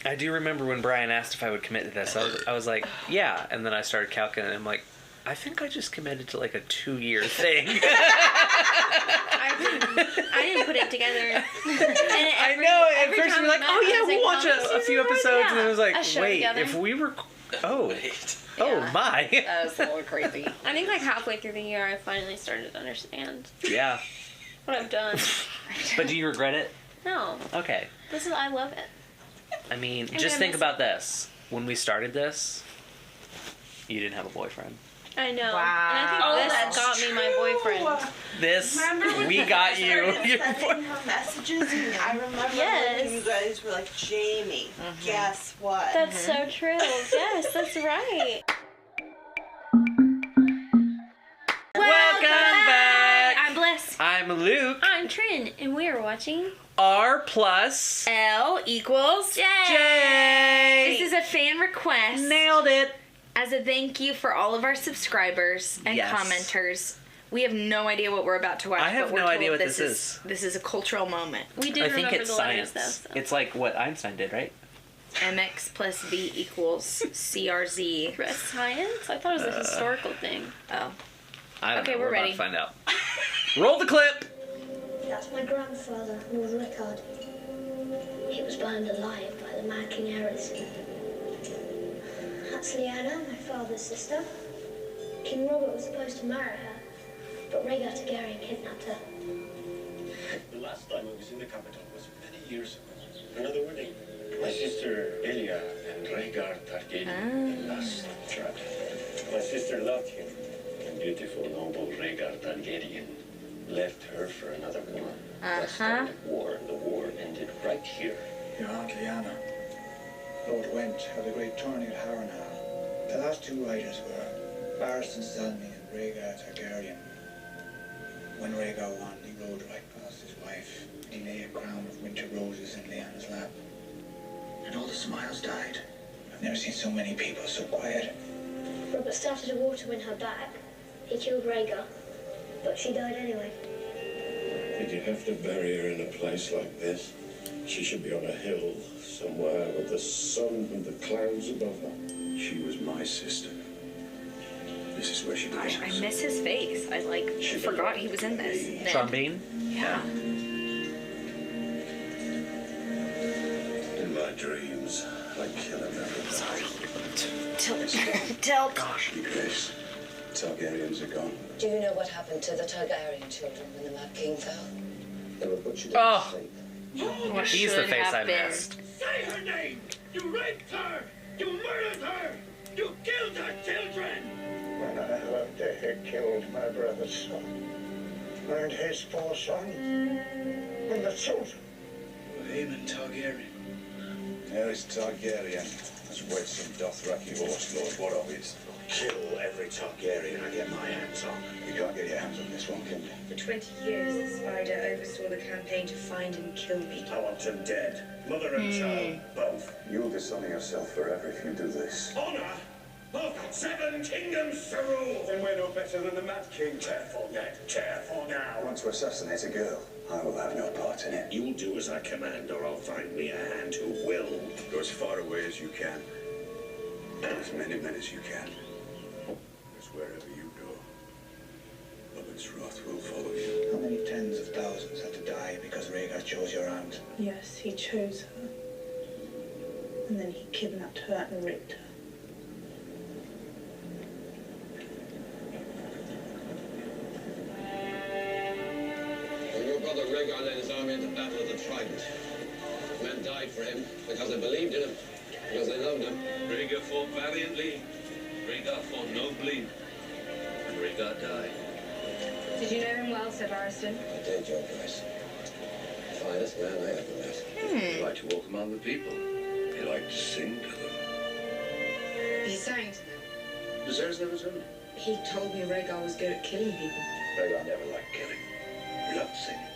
I do remember when Brian asked if I would commit to this. I was like, yeah. And then I started calculating. I'm like, I think I just committed to like a 2-year thing. I didn't put it together. I know. At first we were like, oh yeah, we'll watch a few episodes. And then it was like, wait, together. if we were... Oh, Yeah. My. That was a little crazy. I think like halfway through the year, I finally started to understand Yeah. what I've done. But do you regret it? No. Okay. I love it. I mean, I'm just gonna think miss about this. When we started this, you didn't have a boyfriend. I know. Wow. And I think this got me my boyfriend. This, Remember we got you. Sending her messages, and I remember Yes. when you guys were like, Jamie, guess what? That's so true. Yes, that's right. Welcome back. I'm Bliss. I'm Luke. I'm Trin, and we are watching R plus L equals J. J. This is a fan request. Nailed it. As a thank you for all of our subscribers and Yes. commenters. We have no idea what we're about to watch. I have but we're no idea told what this is. This is a cultural moment. We did I think remember it's the letters, science. though. So. It's like what Einstein did, right? MX plus B equals CRZ. Science? I thought it was a historical thing. Oh. I don't Okay, know. we're We're about ready. to find out. Roll the clip. That's my grandfather, Lord Rickard. He was burned alive by the Mad King Heresy. That's Lyanna, my father's sister. King Robert was supposed to marry her, but Rhaegar Targaryen kidnapped her. The last time I was in the capital was many years ago. Another wedding. My sister Elia and Rhaegar Targaryen last trial. My sister loved him. And beautiful, noble Rhaegar Targaryen left her for another woman. That started war, and the war ended right here. Your Aunt Lyanna, Lord Went, had a great tourney at Harrenhal. The last two riders were Barristan Selmy and Rhaegar Targaryen. When Rhaegar won, he rode right past his wife, and he lay a crown of winter roses in Lyanna's lap. And all the smiles died. I've never seen so many people so quiet. Robert started a war to win her back. He killed Rhaegar, but she died anyway. Did you have to bury her in a place like this? She should be on a hill somewhere with the sun and the clouds above her. She was my sister. This is where she belongs. I miss his face. I forgot he was in this. then. Sean Bean. Yeah. In my dreams, I kill him every Sorry. Tilt. Gosh. Yes. Targaryens are gone. Do you know what happened to the Targaryen children when the Mad King fell? They were butchered Oh. in sleep. What He's the should face have I been. missed. Say her name! You raped her! You murdered her! You killed her children! When I loved her, killed my brother's son. And his poor son. And the children. Aemon Targaryen. Aerys Targaryen has wed some Dothraki horse lord. What of it? Kill every Targaryen I get my hands on. You can't get your hands on this one, can you? For 20 years, the Spider oversaw the campaign to find and kill me. I want him dead. Mother and child, both. You'll dishonor yourself forever if you do this. Honor of 7 kingdoms to rule. Then we're no better than the Mad King. Careful, Ned. Careful I now. want to assassinate a girl. I will have no part in it. You'll do as I command, or I'll find me a hand who will. Go as far away as you can. As many men as you can. Because wherever you go, Robin's wrath will follow you. How many tens of thousands had to die because Rhaegar chose your aunt? Yes, he chose her. And then he kidnapped her and raped her. When your brother Rhaegar led his army into battle at the Trident, men died for him because they believed in him, because they loved him. Rhaegar fought valiantly. Rhaegar fought nobly. And Rhaegar died. Did you know him well, Sir Barristan? I did, Your Grace. The finest man I ever met. He liked to walk among the people. He liked to sing to them. He sang to them. Viserys never told me. He told me Rhaegar was good at killing people. Rhaegar never liked killing. He loved singing.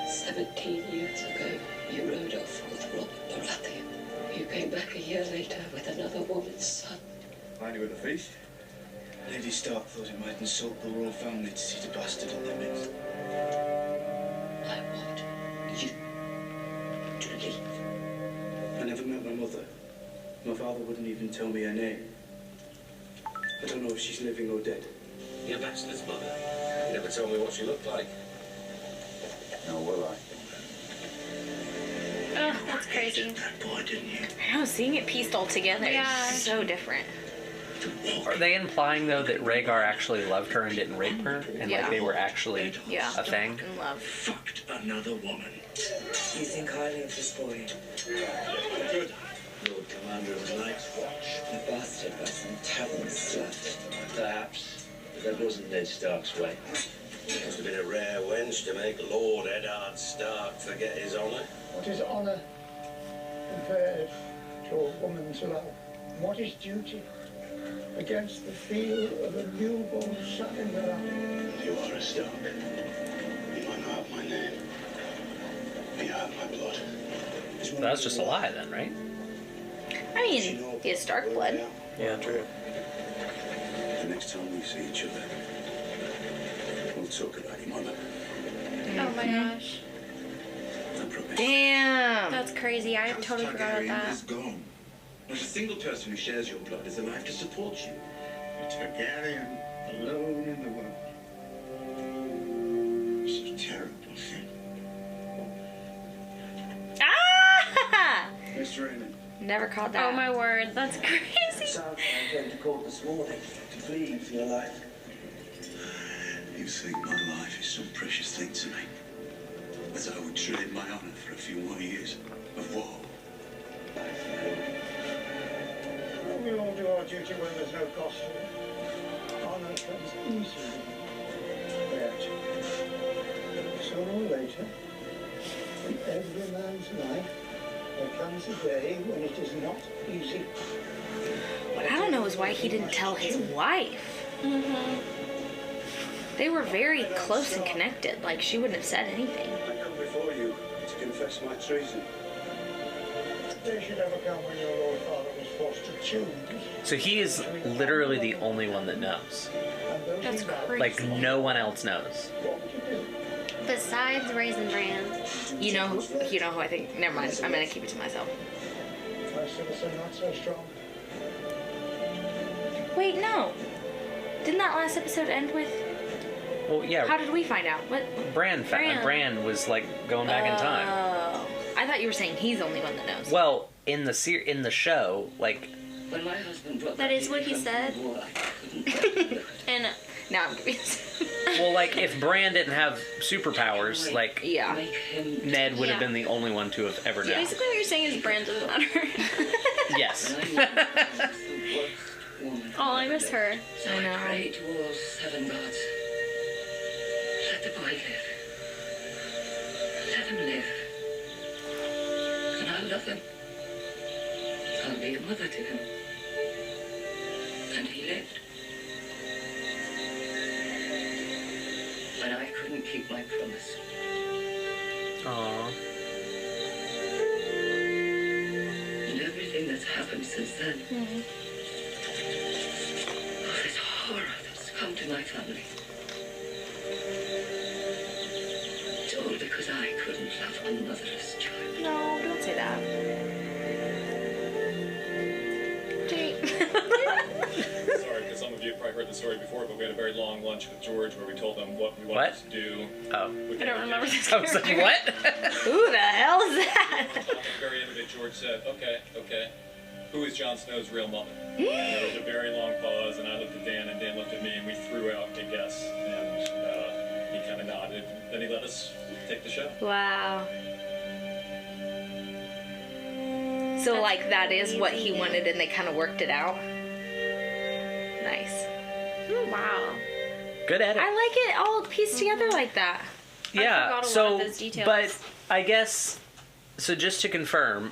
17 years ago, you rode off with Robert Baratheon. You came back a year later with another woman's son. Find you at the feast? Lady Stark thought it might insult the royal family to see the bastard in their midst. I want you to leave. I never met my mother. mother. My father wouldn't even tell me her name. I don't know if she's living or dead. Your bastard's mother. You never told me what she looked like. No, will I? Ugh, that's crazy. That boy, didn't you? I know, seeing it pieced all together Yeah. is so different. Are they implying though that Rhaegar actually loved her and didn't rape her, and Yeah. like they were actually Yeah. a thing? In love. Fucked another woman. You think highly of this boy? Good. Lord Commander of the Night's Watch. The bastard by some tavern slut. Perhaps. But that wasn't Ned Stark's way. Must have been a rare wench to make Lord Eddard Stark forget his honour. What is honour compared to a woman's love? And what is duty against the feel of a newborn son in her arms? You are a Stark. You might not have my name. But you have my blood. So that's just a lie then, right? I mean, he has Stark blood. Yeah, true. The next time we see each other, we'll talk about your mother. Oh my gosh. I promise. Damn. That's crazy. I totally forgot about that. is gone. Not a single person who shares your blood is alive to support you. A Targaryen alone in the world. It's a terrible thing. Ah! Mr. Raymond. Never caught that. Oh my word, that's crazy. Sam came to court this morning to plead for your life. You think my life is some precious thing to me? As I would trade my honor for a few more years of war. We all do our duty when there's no cost to it. Honour comes easily. But sooner or later, in every man's life, there comes a day when it is not easy. What I don't know is why he didn't tell his wife. They were very close and connected. Like, she wouldn't have said anything. I come before you to confess my treason. They should ever come when your Lord Father was forced to choose. So he is literally the only one that knows. And those That's he loved, crazy. Like no one else knows. what would you do? Besides Raisin Bran. You know who I think. Never mind. I'm gonna keep it to myself. My citizen not so strong. Wait, no. Didn't that last episode end with? Well, yeah. How did we find out? What? Bran was like going back in time. Oh, I thought you were saying he's the only one that knows. Well, in the show, like When my husband brought That is what he said. War, I couldn't. And Now I'm confused. well, like if Bran didn't have superpowers, like Yeah. Make him Ned would have Yeah. been the only one to have ever known. basically what you're saying is Bran doesn't matter. Yes. I know the worst woman. Oh, I miss her. So I know. I pray to all seven gods. Let the boy live. Let him live. And I'll love him. I'll be a mother to him. And he lived. But I couldn't keep my promise. Aww. And everything that's happened since then. All this horror that's come to my family. It's all because I couldn't love a motherless child. No, don't say that. Jake. Sorry, because some of you have probably heard the story before, but we had a very long lunch with George where we told him what we wanted What? to do. Oh. I don't remember this. I was like, what? Who the hell is that? At the very end of it, George said, okay, who is Jon Snow's real mother? And there was a very long pause, and I looked at Dan, and Dan looked at me, and we threw out a guess, and he kind of nodded. Then he let us take the show. Wow. So like that is what he wanted, and they kind of worked it out. Nice. Wow. Good edit. I like it all pieced together like that. Yeah. forgot a lot So, of those details. but I guess so. Just to confirm,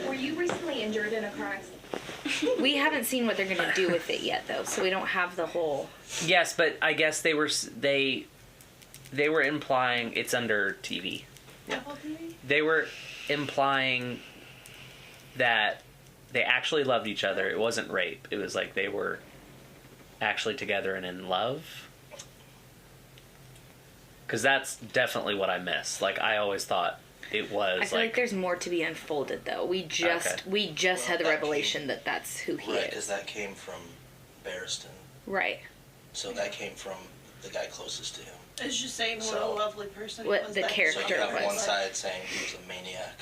Were you recently injured in a car accident? We haven't seen what they're gonna do with it yet, though, so we don't have the whole. yes, but I guess they were implying it's under TV. Apple TV? They were implying that they actually loved each other. It wasn't rape. It was like they were actually together and in love. Because that's definitely what I miss. Like, I always thought it was I feel like there's more to be unfolded though. We just had the revelation that that's who he Right, is. because that came from Barristan. Right. So that came from the guy closest to him. It's just saying what a lovely person what he was. the that character So you have was. one side saying he was a maniac,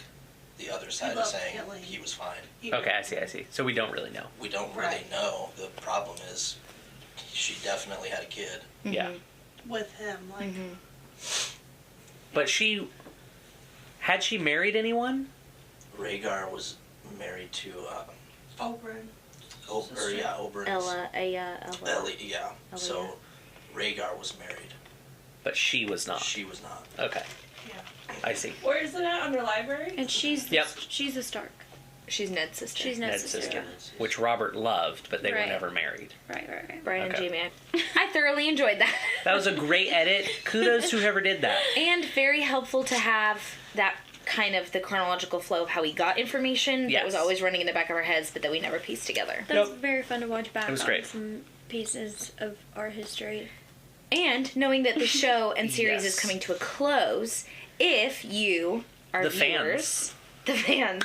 the other side is loved saying killing. he was fine. Okay, I see. So we don't really know. We don't really know. The problem is, she definitely had a kid. Yeah. With him, like. But had she married anyone? Rhaegar was married to Oberyn. Oberyn. Ella. Ellie, yeah. So Rhaegar was married. But she was not. She was not. Okay. Yeah. I see. Where is it at? Under library? And she's Yep. she's a Stark. She's Ned's sister. She's Ned's sister. Which Robert loved, but they were Right. never married. Right. Brian and Okay. Jamie. I thoroughly enjoyed that. That was a great edit. Kudos to whoever did that. And very helpful to have that kind of the chronological flow of how we got information that was Yes. always running in the back of our heads, but that we never pieced together. That was very fun to watch back It was on great. some pieces of our history. And knowing that the show and series is Yes. coming to a close, if you are The viewers, the fans,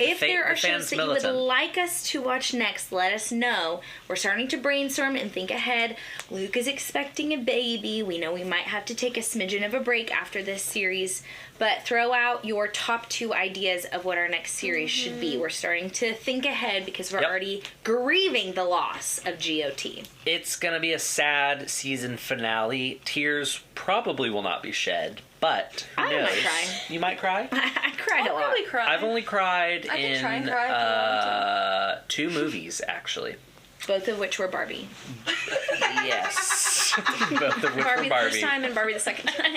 if there are the shows fans that you would militant. like us to watch next, let us know. We're starting to brainstorm and think ahead. Luke is expecting a baby. We know we might have to take a smidgen of a break after this series, but throw out your top 2 ideas of what our next series should be. We're starting to think ahead because we're already grieving the loss of GOT. It's going to be a sad season finale. Tears probably will not be shed, but who I knows? might cry. You might cry? I cried a lot. Probably cry. I've only cried I can in try and cry if you want 2 movies, actually. Both of which were Barbie. Yes. Both of which Barbie were the Barbie. first time and Barbie the second time.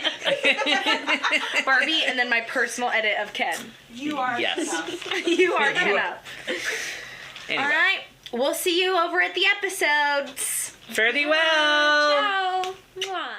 Barbie and then my personal edit of Ken. You are Yes. enough. You are Ken up. Anyway. All right. We'll see you over at the episodes. Fare thee well. Ciao. Mwah.